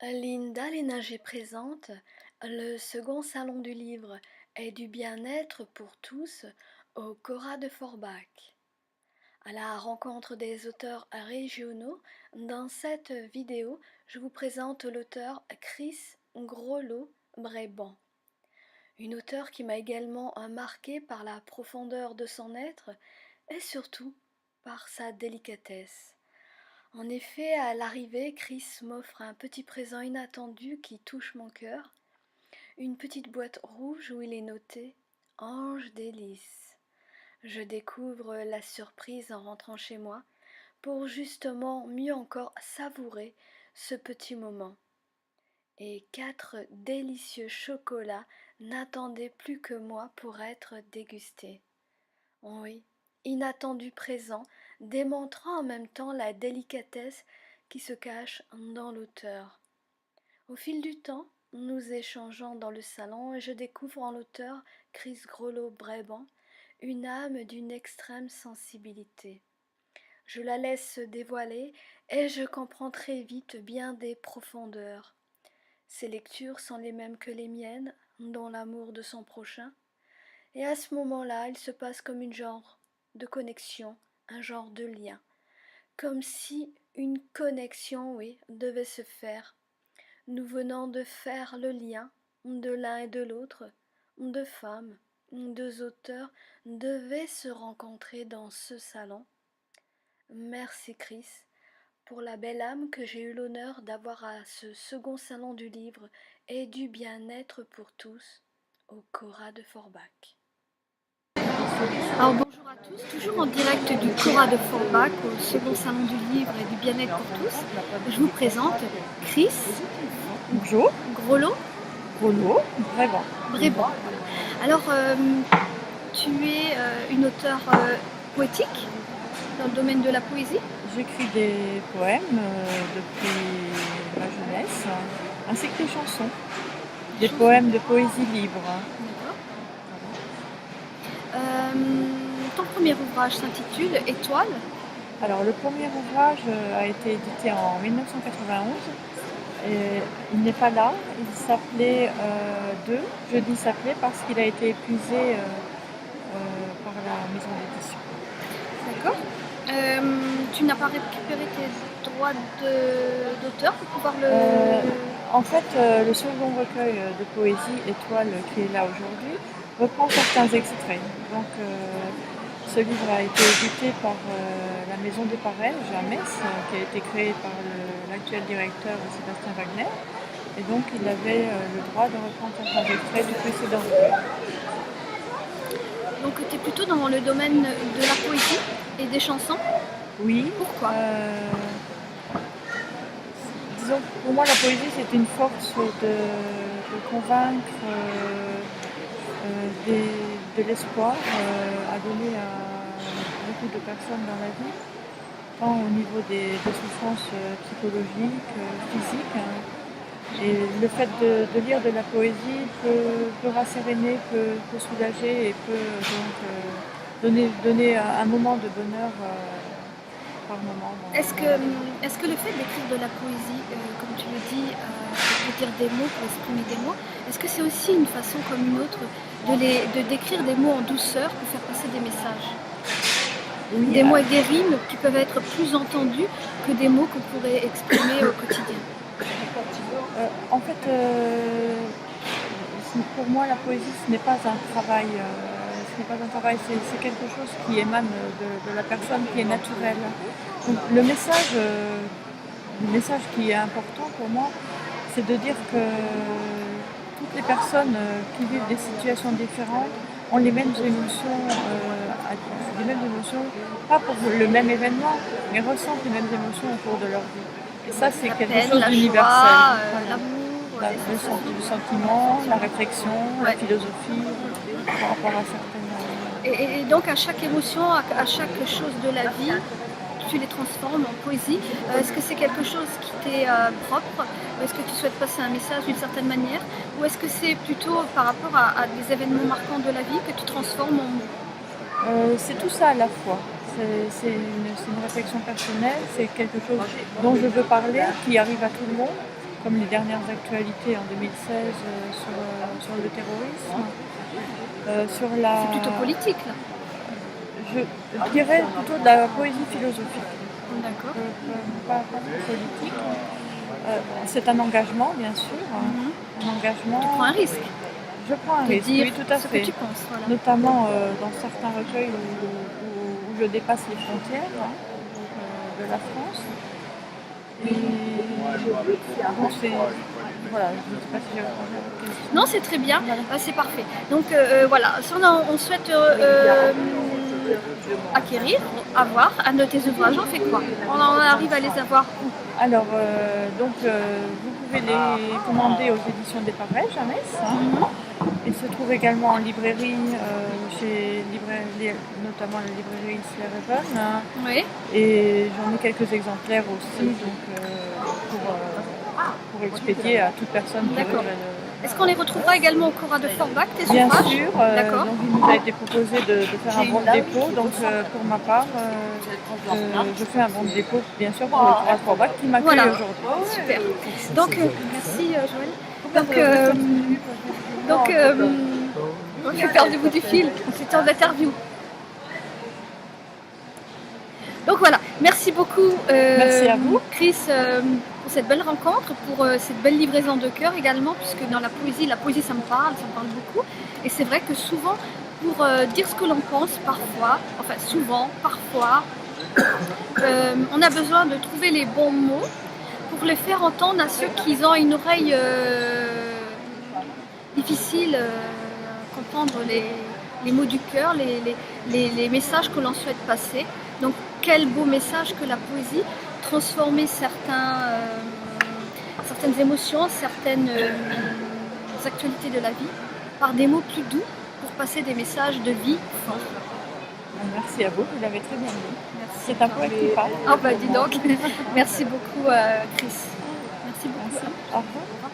Linda Lénager présente le second salon du livre et du bien-être pour tous au Cora de Forbach. À la rencontre des auteurs régionaux, dans cette vidéo, je vous présente l'auteur Chris Grollo-Bréban. Une auteure qui m'a également marquée par la profondeur de son être et surtout par sa délicatesse. En effet, à l'arrivée, Chris m'offre un petit présent inattendu qui touche mon cœur, une petite boîte rouge où il est noté Ange délice. Je découvre la surprise en rentrant chez moi pour justement mieux encore savourer ce petit moment. Et 4 délicieux chocolats n'attendaient plus que moi pour être dégustés. Oui, inattendu présent, démontrant en même temps la délicatesse qui se cache dans l'auteur. Au fil du temps, nous échangeons dans le salon et je découvre en l'auteur Chris Grollo-Bréban une âme d'une extrême sensibilité. Je la laisse se dévoiler et je comprends très vite bien des profondeurs. Ses lectures sont les mêmes que les miennes, dont l'amour de son prochain. Et à ce moment-là, il se passe comme une genre de connexion, un genre de lien. Comme si une connexion, oui, devait se faire. Nous venons de faire le lien de l'un et de l'autre. Deux femmes, deux auteurs devaient se rencontrer dans ce salon. Merci Chris pour la belle âme que j'ai eu l'honneur d'avoir à ce second salon du livre et du bien-être pour tous au Cora de Forbach. Alors bonjour à tous, toujours en direct du Cora de Forbach au second salon du livre et du bien-être pour tous. Je vous présente Chris Bonjour, Grollo Renaud, vraiment. Bréban. Alors tu es une auteure poétique dans le domaine de la poésie. J'écris des poèmes depuis ma jeunesse, ainsi que des chansons. Des poèmes de poésie libre. D'accord. Ton premier ouvrage s'intitule Étoile. Alors le premier ouvrage a été édité en 1991. Et il n'est pas là, il s'appelait Deux. Je dis s'appelait parce qu'il a été épuisé par la maison d'édition. D'accord. Tu n'as pas récupéré tes droits d'auteur pour pouvoir le... En fait, le second recueil de poésie, Étoile, qui est là aujourd'hui, reprend certains extraits. Donc, ce livre a été édité par la Maison des Parels, à Metz, qui a été créée par l'actuel directeur Sébastien Wagner. Et donc, il avait le droit de reprendre certains extraits du précédent recueil. Donc tu es plutôt dans le domaine de la poésie et des chansons. Oui. Pourquoi Disons que pour moi, la poésie, c'est une force de convaincre, de l'espoir à donner à beaucoup de personnes dans la vie, tant au niveau des souffrances psychologiques, physiques. Et le fait de lire de la poésie peut rasséréner, peut soulager et peut donc donner un moment de bonheur par moment. Est-ce que le fait d'écrire de la poésie, comme tu le dis, de dire des mots pour exprimer des mots, est-ce que c'est aussi une façon comme une autre de d'écrire des mots en douceur pour faire passer des messages? Oui, des mots et des rimes qui peuvent être plus entendus que des mots qu'on pourrait exprimer au quotidien. En fait, pour moi, la poésie, ce n'est pas un travail. C'est quelque chose qui émane de la personne, qui est naturel. Donc, le message qui est important pour moi, c'est de dire que toutes les personnes qui vivent des situations différentes ont les mêmes émotions, pas pour le même événement, mais ressentent les mêmes émotions au cours de leur vie. Et ça, c'est quelque chose d'universel. L'amour, Le sentiment, la réflexion, la ouais. philosophie par rapport à certaines... Et donc à chaque émotion, à chaque chose de la vie, tu les transformes en poésie. Est-ce que c'est quelque chose qui t'est propre? Est-ce que tu souhaites passer un message d'une certaine manière? Ou est-ce que c'est plutôt par rapport à des événements marquants de la vie que tu transformes en mots? C'est tout ça à la fois. C'est une réflexion personnelle, c'est quelque chose dont je veux parler, qui arrive à tout le monde. comme les dernières actualités en 2016 sur le terrorisme, sur la... C'est plutôt politique là. Je dirais plutôt de la poésie philosophique, D'accord. pas politique. C'est un engagement, bien sûr, un engagement. Tu prends un risque Je prends un de risque, dire oui, tout à ce fait. que tu penses. Voilà. Notamment dans certains recueils où je dépasse les frontières de la France. Et bon, voilà, je ne sais pas si j'ai répondu à votre question. Non, c'est très bien, Voilà. c'est parfait. Donc voilà, si on souhaite acquérir, avoir un de tes ouvrages, on fait quoi? On en arrive à les avoir où? Alors, vous pouvez les commander aux éditions des Pabrèges à Metz. Ils se trouvent également en librairie, notamment la librairie Isler-Even. Oui. Et j'en ai quelques exemplaires aussi, donc pour expédier à toute personne qui D'accord. voudrait Est-ce qu'on les retrouvera également au Cora de Forbach, tes Bien ouvrages? sûr, D'accord. donc il nous a été proposé de faire un bon de dépôt, donc pour ma part, je fais un bon de dépôt, bien sûr, pour le Cora de Forbach qui m'accueille Voilà. aujourd'hui. Super. Donc, merci Joël. Donc, je suis perdue au bout du fil. C'était en interview. Donc voilà, merci beaucoup Merci à vous. Chris pour cette belle rencontre, pour cette belle livraison de cœur également, puisque dans la poésie ça me parle beaucoup. Et c'est vrai que souvent, pour dire ce que l'on pense, parfois, on a besoin de trouver les bons mots pour les faire entendre à ceux qui ont une oreille difficile à comprendre les mots du cœur, les messages que l'on souhaite passer. Donc quel beau message que la poésie, transformer certaines émotions, certaines actualités de la vie par des mots plus doux pour passer des messages de vie forts. Merci à vous, vous l'avez très bien dit. Merci. C'est un poète qui parle. Ah bah dis donc, merci beaucoup Chris. Merci beaucoup. Merci. Au revoir.